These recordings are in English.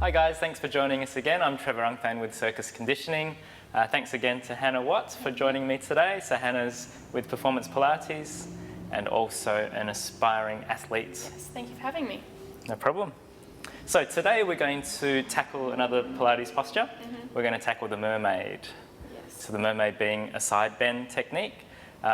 Hi guys, thanks for joining us again. I'm Trevor with Circus Conditioning. Thanks again to Hannah Watts for joining me today. So Hannah's with Performance Pilates and also an aspiring athlete. Yes, thank you for having me. No problem. So today we're going to tackle another Pilates posture. We're going to tackle the Mermaid. Yes. So the Mermaid being a side bend technique.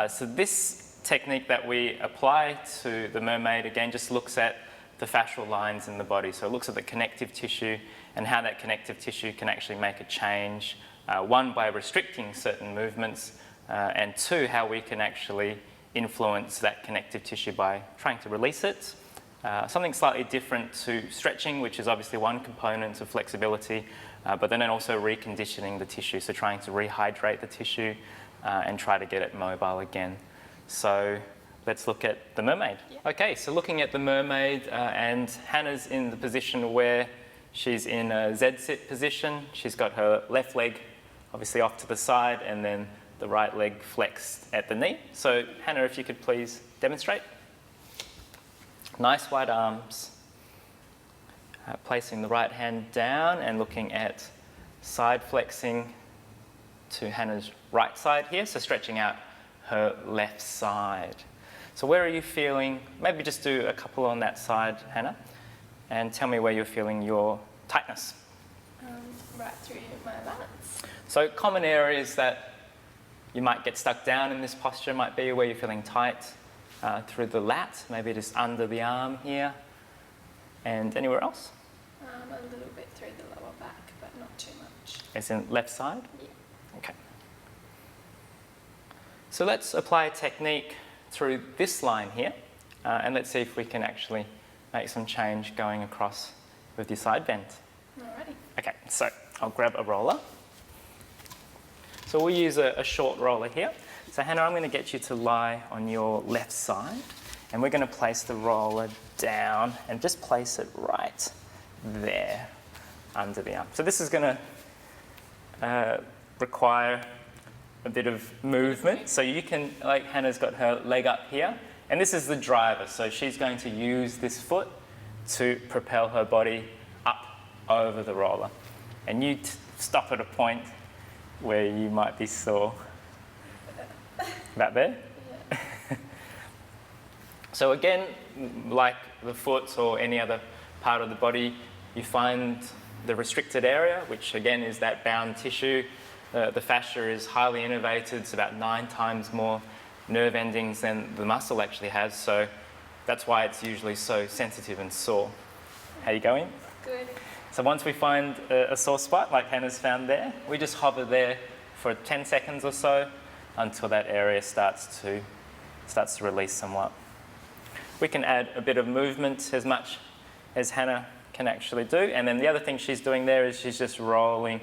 So this technique that we apply to the Mermaid again just looks at the fascial lines in the body. So it looks at the connective tissue and how that connective tissue can actually make a change. One, by restricting certain movements, and two, how we can actually influence that connective tissue by trying to release it. Something slightly different to stretching, which is obviously one component of flexibility, but then also reconditioning the tissue, so trying to rehydrate the tissue and try to get it mobile again. So let's look at the Mermaid. Yeah. Okay, so looking at the Mermaid, and Hannah's in the position where she's in a Z-sit position. She's got her left leg obviously off to the side and then the right leg flexed at the knee. So Hannah, if you could please demonstrate. Nice wide arms. Placing the right hand down and looking at side flexing to Hannah's right side here, so stretching out her left side. So where are you feeling? Maybe just do a couple on that side, Hannah, and tell me where you're feeling your tightness. Right through my lats. So common areas that you might get stuck down in this posture might be where you're feeling tight through the lat, maybe just under the arm here, and anywhere else? A little bit through the lower back, but not too much. As in left side? Yeah. Okay. So let's apply a technique through this line here, and let's see if we can actually make some change going across with your side bend. Alrighty. Okay, so I'll grab a roller. So we'll use a short roller here. So Hannah, I'm going to get you to lie on your left side, and we're going to place the roller down and just place it right there under the arm. So this is going to require a bit of movement. So you can, like Hannah's got her leg up here, and this is the driver. So she's going to use this foot to propel her body up over the roller. And you stop at a point where you might be sore. About there? Yeah. So again, like the foot or any other part of the body, you find the restricted area, which again is that bound tissue. The fascia is highly innervated. It's about 9 times more nerve endings than the muscle actually has. So that's why it's usually so sensitive and sore. How you going? Good. So once we find a sore spot, like Hannah's found there, we just hover there for 10 seconds or so until that area starts to release somewhat. We can add a bit of movement as much as Hannah can actually do. And then the other thing she's doing there is she's just rolling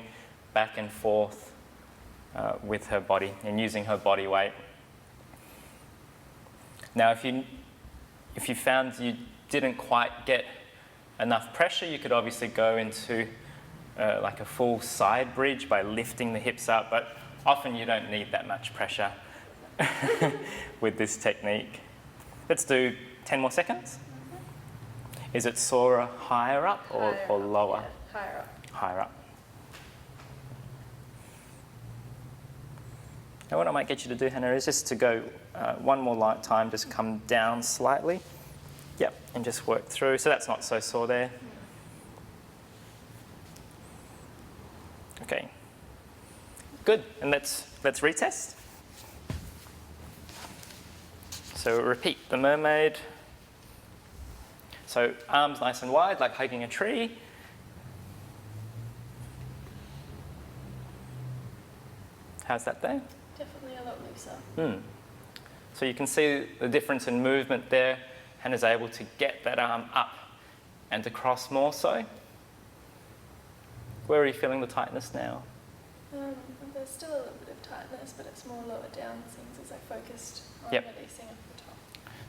back and forth with her body and using her body weight. Now, if you found you didn't quite get enough pressure, you could obviously go into like a full side bridge by lifting the hips up, but often you don't need that much pressure with this technique. Let's do 10 more seconds. Is it sorer higher up or lower? Yeah, higher up. Higher up. Now what I might get you to do, Hannah, is just to go one more time, just come down slightly. Yep, and just work through. So that's not so sore there. Okay. Good, and let's retest. So repeat the Mermaid. So arms nice and wide, like hugging a tree. How's that there? Definitely a lot looser. So you can see the difference in movement there. Hannah's able to get that arm up and across more so. Where are you feeling the tightness now? There's still a little bit of tightness, but it's more lower down things as I focused on releasing at the top.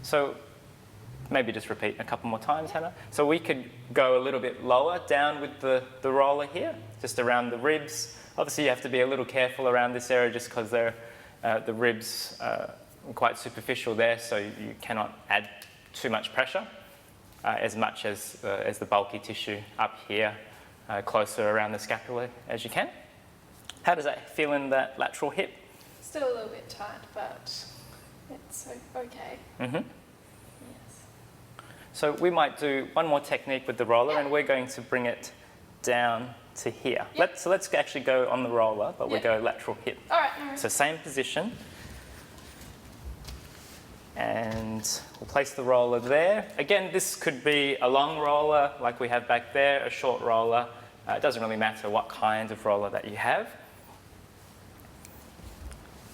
So maybe just repeat a couple more times, Hannah. So we could go a little bit lower down with the roller here, just around the ribs. Obviously you have to be a little careful around this area just because the ribs are quite superficial there, so you cannot add too much pressure, as much as the bulky tissue up here closer around the scapula as you can. How does that feel in that lateral hip? Still a little bit tight, but it's okay. Mm-hmm. Yes. So we might do one more technique with the roller, Yeah. and we're going to bring it down to here. Yeah. So let's actually go on the roller, but we Yeah. go lateral hip. All right. No worries. So same position. And we'll place the roller there. Again, this could be a long roller like we have back there, a short roller. It doesn't really matter what kind of roller that you have.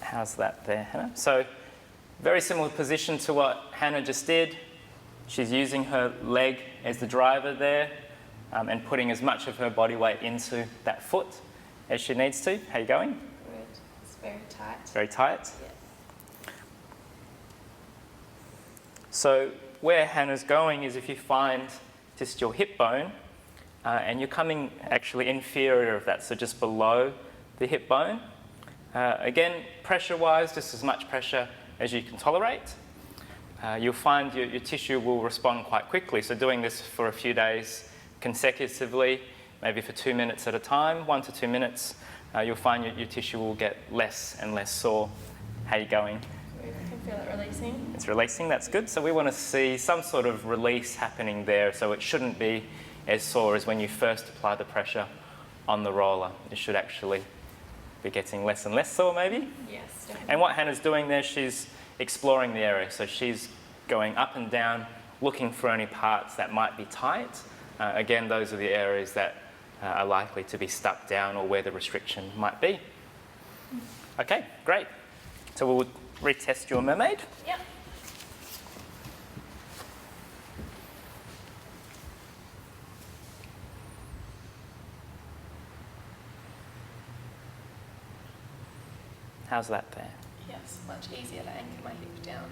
How's that there, Hannah? So very similar position to what Hannah just did. She's using her leg as the driver there and putting as much of her body weight into that foot as she needs to. How you going? Good. It's very tight. Very tight. Yes. So where Hannah's going is if you find just your hip bone and you're coming actually inferior of that, so just below the hip bone. Again, pressure-wise, just as much pressure as you can tolerate. You'll find your tissue will respond quite quickly. So doing this for a few days consecutively, maybe for 2 minutes at a time, 1 to 2 minutes, you'll find your tissue will get less and less sore. How you going? I can feel it releasing. It's releasing, that's good. So we want to see some sort of release happening there, so it shouldn't be as sore as when you first apply the pressure on the roller. It should actually be getting less and less sore maybe. Yes, definitely. And what Hannah's doing there, she's exploring the area. So she's going up and down, looking for any parts that might be tight. Again, those are the areas that are likely to be stuck down or where the restriction might be. Okay, great. So we'll retest your mermaid. Yep. How's that there? Yes, much easier to anchor my hip down.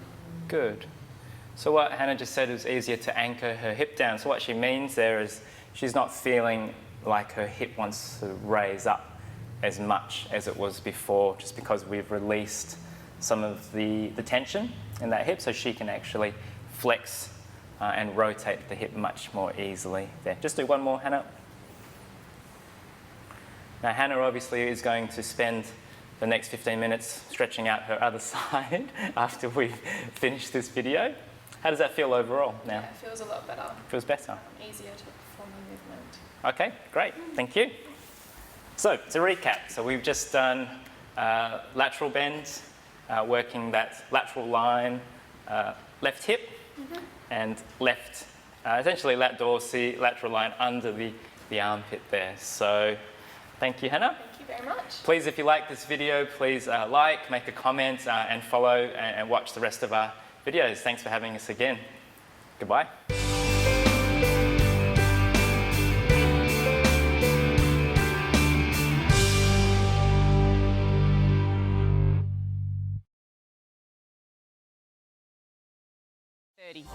Good. So what Hannah just said is easier to anchor her hip down. So what she means there is she's not feeling like her hip wants to raise up as much as it was before, just because we've released some of the tension in that hip, so she can actually flex and rotate the hip much more easily there. Just do one more, Hannah. Now Hannah obviously is going to spend the next 15 minutes stretching out her other side after we finish this video. How does that feel overall now? Yeah, it feels a lot better. Feels better. Easier to perform the movement. Okay, great, thank you. So to recap, so we've just done lateral bends, working that lateral line, left hip, and left, essentially lat dorsi, lateral line under the armpit there. So thank you, Hannah. Thank you very much. Please, if you like this video, please like, make a comment, and follow and watch the rest of our videos. Thanks for having us again. Goodbye. Dirty.